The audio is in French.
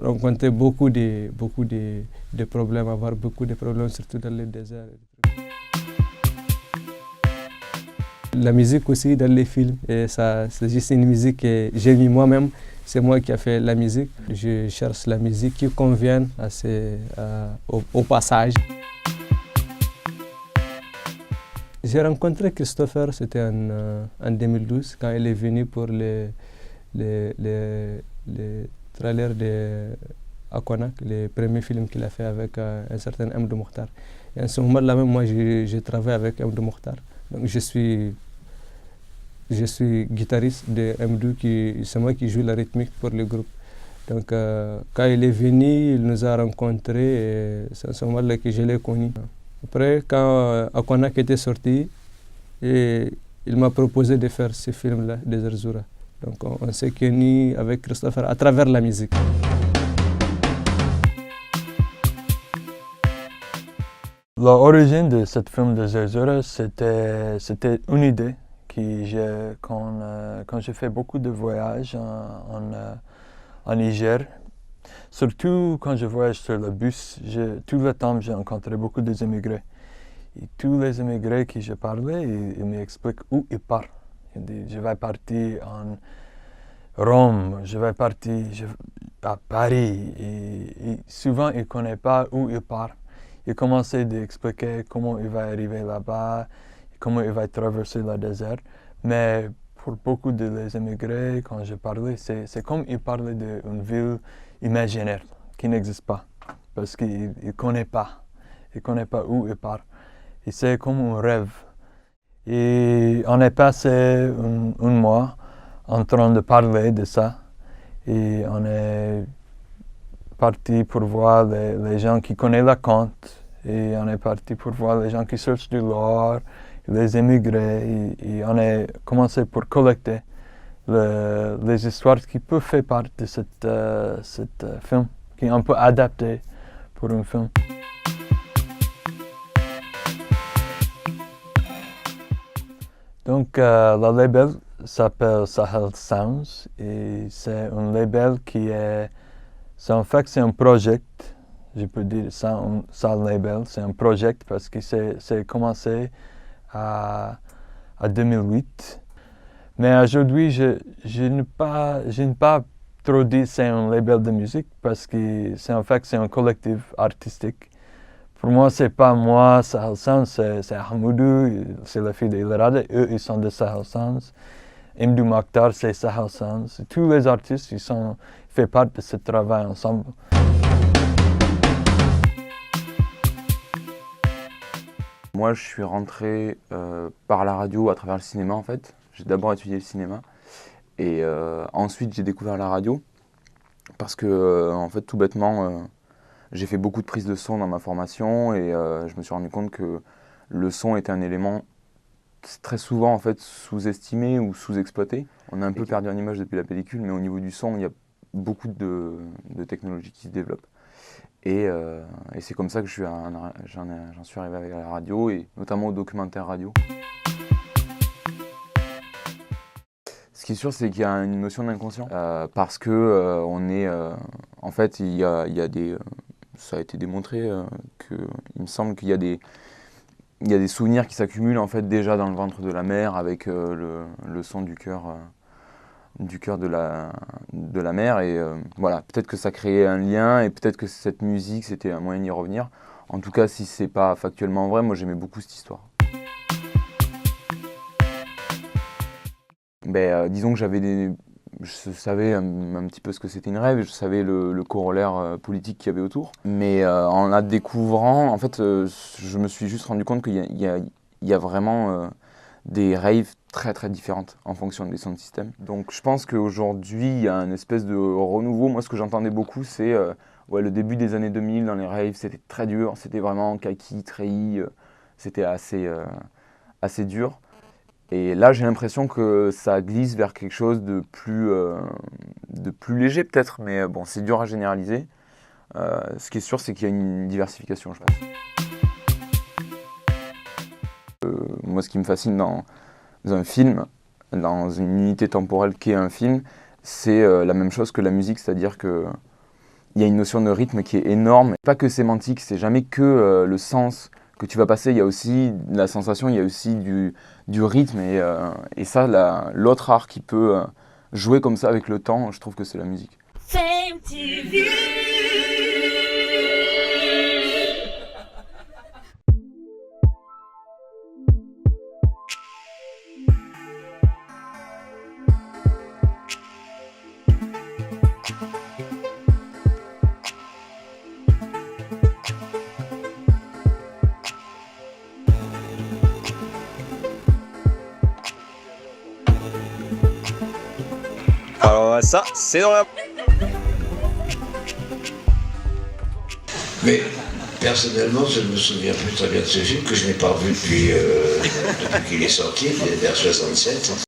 rencontrer beaucoup de problèmes, avoir beaucoup de problèmes, surtout dans le désert. La musique aussi dans les films, et ça, c'est juste une musique que j'ai mis moi-même, c'est moi qui ai fait la musique. Je cherche la musique qui convient au passage. J'ai rencontré Christopher, c'était en 2012, quand il est venu pour les trailers de Aquanak, le premier film qu'il a fait avec un certain Amdou Mokhtar. Et à ce moment-là même, moi, je travaille avec Amdou Mokhtar. Donc je suis guitariste de Amdou, c'est moi qui joue la rythmique pour le groupe. Donc quand il est venu, il nous a rencontrés et c'est à ce moment-là que je l'ai connu. Après, quand Aquanak était sorti, et il m'a proposé de faire ce film-là, Desert Zoura. Donc on s'est connus avec Christopher à travers la musique. L'origine de ce film Desert Zoura, c'était une idée que quand j'ai fait beaucoup de voyages en Niger. Surtout quand je voyage sur le bus, tout le temps j'ai rencontré beaucoup d'immigrés. Et tous les immigrés que je parlais, ils m'expliquent où ils partent. Ils disent, je vais partir en Rome, je vais partir à Paris. Et souvent, ils ne connaissent pas où ils partent. Ils commencent à expliquer comment ils vont arriver là-bas, comment ils vont traverser le désert. Mais pour beaucoup de les immigrés, quand je parlais, c'est comme ils parlaient d'une ville imaginaire qui n'existe pas, parce qu'ils ne connaissent pas. Ils ne connaissent pas où ils partent. Et c'est comme un rêve. Et on est passé un mois en train de parler de ça. Et on est parti pour voir les gens qui connaissent la conte. Et on est parti pour voir les gens qui cherchent de l'or, les immigrés. Et on a commencé pour collecter les histoires qui peuvent faire partie de ce film, qui est un peu adapté pour un film. Donc, le label s'appelle Sahel Sounds et c'est un label qui est... En fait, c'est un projet, je peux dire ça, un label, c'est un projet parce que c'est commencé à 2008. Mais aujourd'hui, je n'ai pas trop dit que c'est un label de musique parce que en fait, c'est un collectif artistique. Pour moi, c'est pas moi, Sahel Sounds, c'est Hamoudou, c'est la fille d'Ilerada, eux, ils sont de Sahel Sounds. Amdou Mokhtar, c'est Sahel Sounds. Tous les artistes, ils font partie de ce travail ensemble. Moi, je suis rentré par la radio à travers le cinéma, en fait. J'ai d'abord étudié le cinéma et ensuite j'ai découvert la radio parce que, en fait, tout bêtement, j'ai fait beaucoup de prises de son dans ma formation et je me suis rendu compte que le son était un élément très souvent en fait sous-estimé ou sous-exploité. On a un peu perdu en image depuis la pellicule, mais au niveau du son, il y a beaucoup de technologies qui se développent. Et c'est comme ça que j'en suis arrivé avec la radio et notamment au documentaire radio. Ce qui est sûr, c'est qu'il y a une notion d'inconscient parce que en fait, il y a des ça a été démontré il me semble qu'il y a des souvenirs qui s'accumulent en fait déjà dans le ventre de la mère avec le son du cœur de la mère et voilà, peut-être que ça créait un lien et peut-être que cette musique c'était un moyen d'y revenir. En tout cas, si c'est pas factuellement vrai, moi j'aimais beaucoup cette histoire. Disons que je savais un petit peu ce que c'était une rêve, je savais le corollaire politique qu'il y avait autour. Mais en la découvrant, en fait, je me suis juste rendu compte qu'il y a vraiment des raves très très différentes en fonction des sound systems. Donc je pense qu'aujourd'hui, il y a une espèce de renouveau. Moi, ce que j'entendais beaucoup, c'est le début des années 2000 dans les raves, c'était très dur, c'était vraiment kaki, treillis, c'était assez dur. Et là, j'ai l'impression que ça glisse vers quelque chose de plus léger peut-être, mais bon, c'est dur à généraliser. Ce qui est sûr, c'est qu'il y a une diversification, je pense. Moi, ce qui me fascine dans un film, dans une unité temporelle qu'est un film, c'est la même chose que la musique, c'est-à-dire qu'il Il y a une notion de rythme qui est énorme. Pas que sémantique, c'est jamais que le sens que tu vas passer. Il y a aussi la sensation, il y a aussi du rythme. Et ça, l'autre art qui peut jouer comme ça avec le temps, je trouve que c'est la musique. Fame TV. Alors ça, c'est dans la... Mais personnellement, je ne me souviens plus très bien de ce film que je n'ai pas vu depuis qu'il est sorti, vers 67.